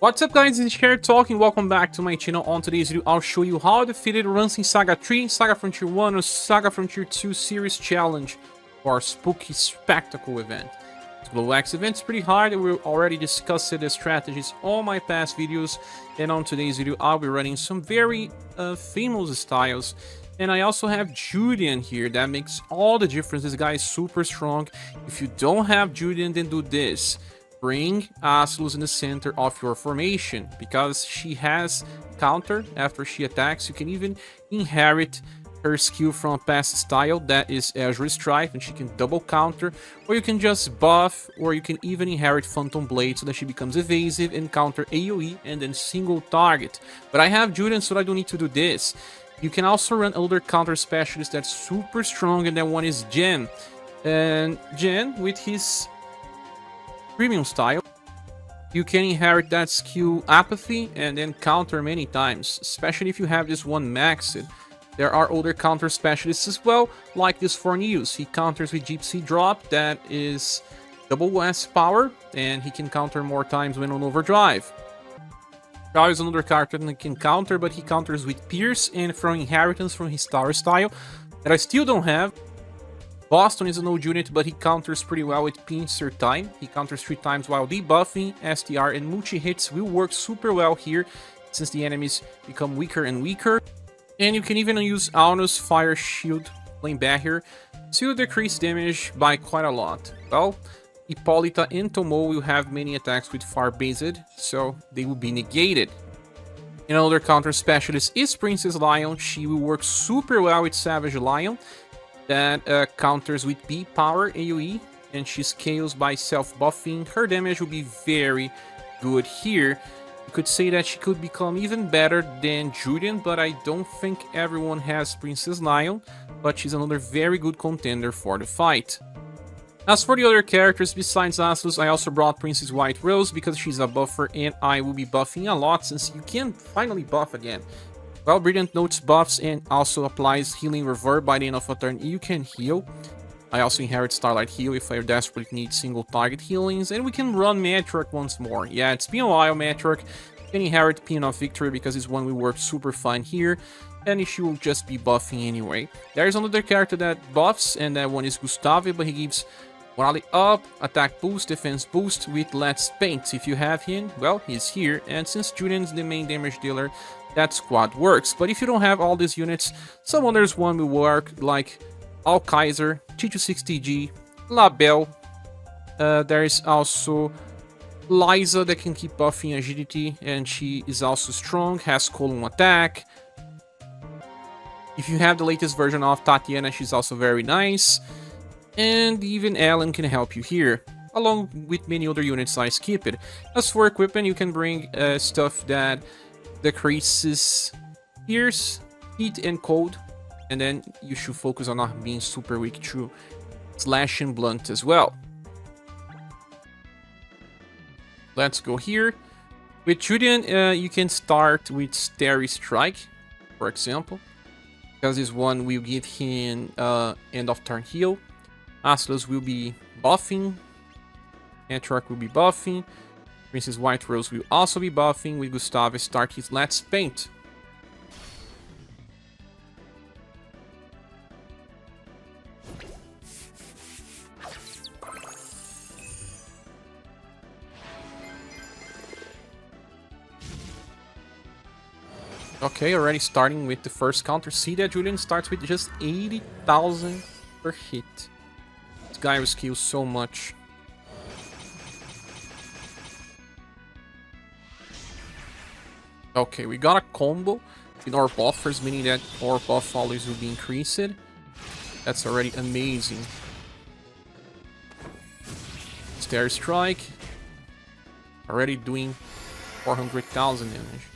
What's up guys, it's Scher talking. Welcome back to my channel. On today's video, I'll show you how I defeated runs in SaGa 3, SaGa Frontier 1, or SaGa Frontier 2 series challenge for our spooky spectacle event. This GLEX event's pretty hard, and we already discussed the strategies on my past videos, and on today's video, I'll be running some very famous styles. And I also have Julian here. That makes all the difference. This guy is super strong. If you don't have Julian, then do this. Bring Aslus in the center of your formation, because she has counter after she attacks. You can even inherit her skill from a past style, that is Azure Strife, and she can double counter, or you can just buff, or you can even inherit Phantom Blade so that she becomes evasive and counter AoE and then single target. But I have Julian, so I don't need to do this. You can also run other counter specialists that's super strong, and that one is Jen. And Jen, with his premium style, you can inherit that skill Apathy and then counter many times, especially if you have this one maxed. There are other counter specialists as well, like this for News. He counters with Gypsy Drop, that is double S power, and he can counter more times when on overdrive. Shao is another character that can counter, but he counters with Pierce and from inheritance from his tower style that I still don't have. Boston is an old unit, but he counters pretty well with Pincer Time. He counters 3 times while debuffing. STR and multi-hits will work super well here, since the enemies become weaker and weaker. And you can even use Auno's Fire Shield playing back here to decrease damage by quite a lot. Well, Hippolita and Tomoe will have many attacks with Fire Based, so they will be negated. Another counter specialist is Princess Lion. She will work super well with Savage Lion, that counters with B power AoE, and she scales by self-buffing. Her damage will be very good here. You could say that she could become even better than Julian, but I don't think everyone has Princess Lion, but she's another very good contender for the fight. As for the other characters besides Aslus, I also brought Princess White Rose because she's a buffer, and I will be buffing a lot since you can finally buff again. Well, Brilliant Notes buffs and also applies Healing Reverb. By the end of a turn, you can heal. I also inherit Starlight Heal if I desperately need single target healings, and we can run Matriarch once more. Yeah, it's been a while, Matriarch. You can inherit Pin of Victory because it's one will work super fine here, and she will just be buffing anyway. There's another character that buffs, and that one is Gustave, but he gives morale up, attack boost, defense boost with Let's Paint. If you have him, well, he's here, and since Julian's the main damage dealer, that squad works. But if you don't have all these units, some others one will work, like Alkaiser, T260G, Labelle. There is also Liza that can keep buffing agility, and she is also strong, has column attack. If you have the latest version of Tatiana, she's also very nice. And even Ellen can help you here, along with many other units I skipped. As for equipment, you can bring stuff that decreases Pierce, Heat, and Cold, and then you should focus on not being super weak to Slash and Blunt as well. Let's go here. With Julian, you can start with Starry Strike, for example, because this one will give him end of turn heal. Aslus will be buffing, Matriarch will be buffing, Princess White Rose will also be buffing. With Gustave, start his Let's Paint. Okay, already starting with the first counter. See that Julian starts with just 80,000 per hit. This guy will skill so much. Okay, we got a combo with our buffers, meaning that our buff always will be increased. That's already amazing. Stair Strike. Already doing 400,000 damage.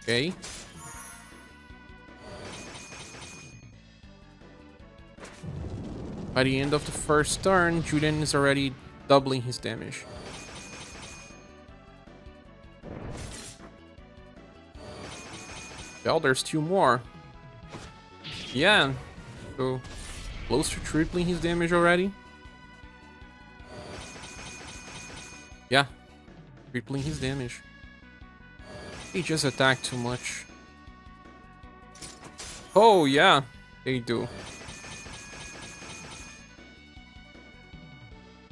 Okay. By the end of the first turn, Julian is already doubling his damage. Well, there's 2 more. Yeah, so close to tripling his damage already. Yeah, tripling his damage. He just attacked too much. Oh yeah, they do.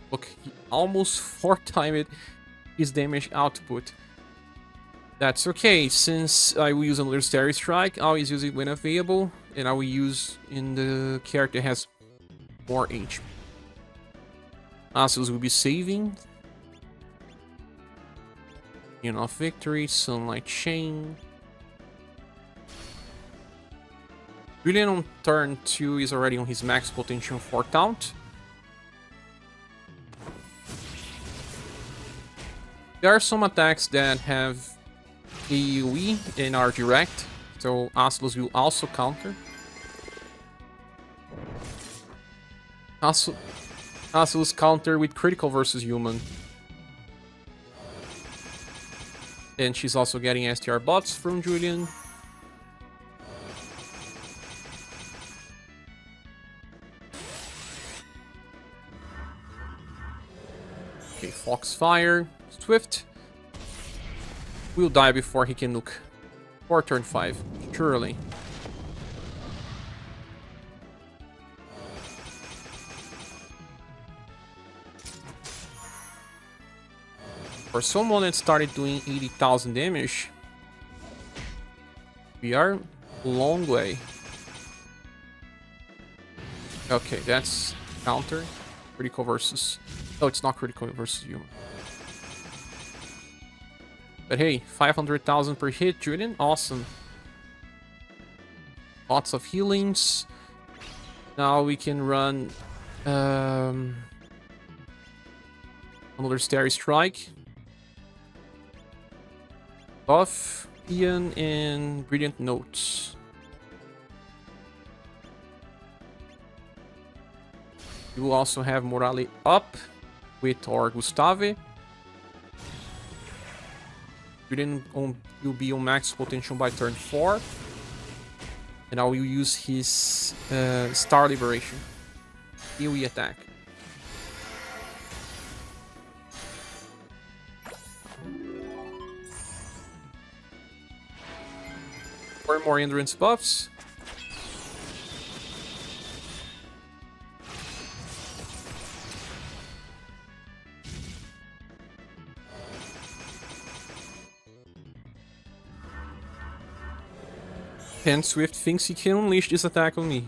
Look, he almost 4x his damage output. That's okay, since I will use another Starry Strike, I always use it when available, and I will use in the character that has more HP. Asus will be saving. Of Victory, Sunlight Chain. Julian on turn 2 is already on his max potential for taunt. There are some attacks that have AoE and are direct, so Asulus will also counter. Asulus counter with critical versus human. And she's also getting STR bots from Julian. Okay, Foxfire, Swift. Will die before he can nuke. For turn 5, surely. For someone that started doing 80,000 damage, we are a long way. Okay, that's counter. Critical versus... No, it's not critical versus human. But hey, 500,000 per hit, Julian. Awesome. Lots of healings. Now we can run another Starry Strike. Buff, Ian, and Brilliant Notes. You will also have Morale up with our Gustave. Brilliant will be on max potential by turn 4. And I will use his Star Liberation. AoE attack. Four more endurance buffs. And Swift thinks he can unleash this attack on me.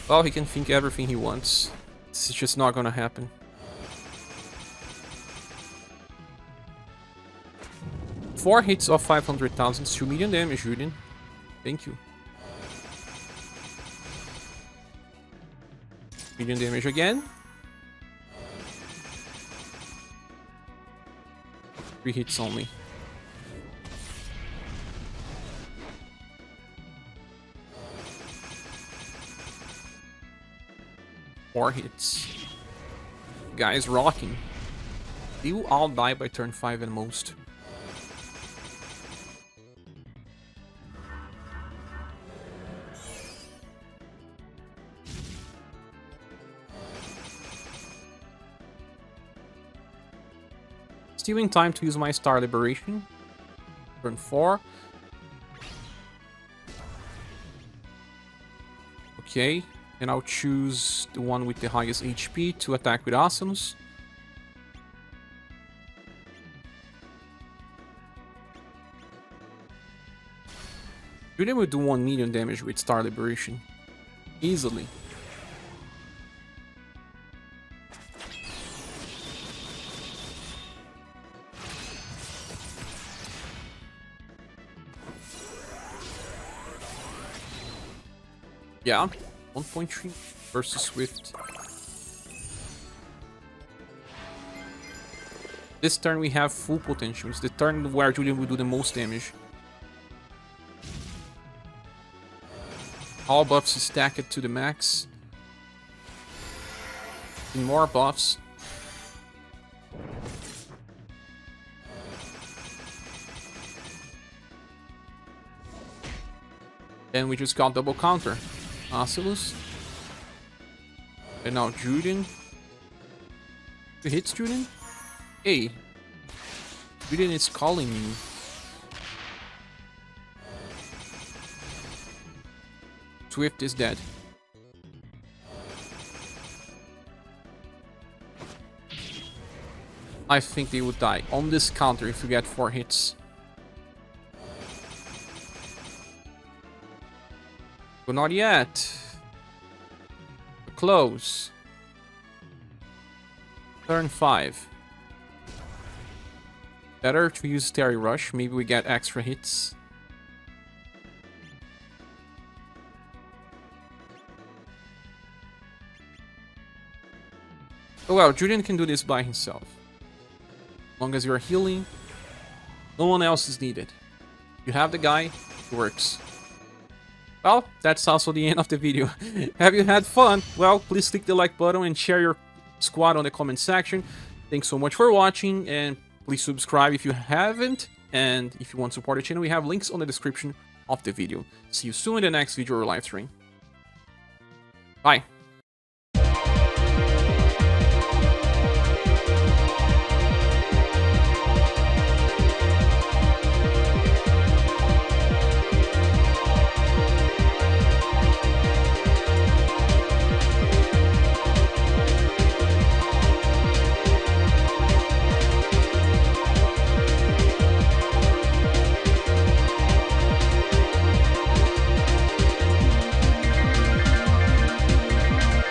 Well, he can think everything he wants. This is just not gonna happen. Four hits of 500,000, 2 million damage, Julian. Thank you. Million damage again. 3 hits only. Four hits. Guy is rocking. They will all die by turn 5 at most. Still in time to use my Star Liberation. Turn 4. Okay, and I'll choose the one with the highest HP to attack with Asinus. Julian will do 1 million damage with Star Liberation. Easily. Yeah, 1.3 versus Swift. This turn we have full potential. It's the turn where Julian will do the most damage. All buffs stacked to the max. And more buffs. Then we just got double counter. Asilus. And now Julian. 2 hits, Julian? Hey, Julian is calling me. Swift is dead. I think they would die on this counter if you get 4 hits. But not yet. Close. Turn 5. Better to use Terry Rush. Maybe we get extra hits. Oh well, Julian can do this by himself. As long as you're healing, no one else is needed. You have the guy, it works. Well, that's also the end of the video. Have you had fun? Well, please click the like button and share your squad on the comment section. Thanks so much for watching, and please subscribe if you haven't. And if you want to support the channel, we have links on the description of the video. See you soon in the next video or live stream. Bye.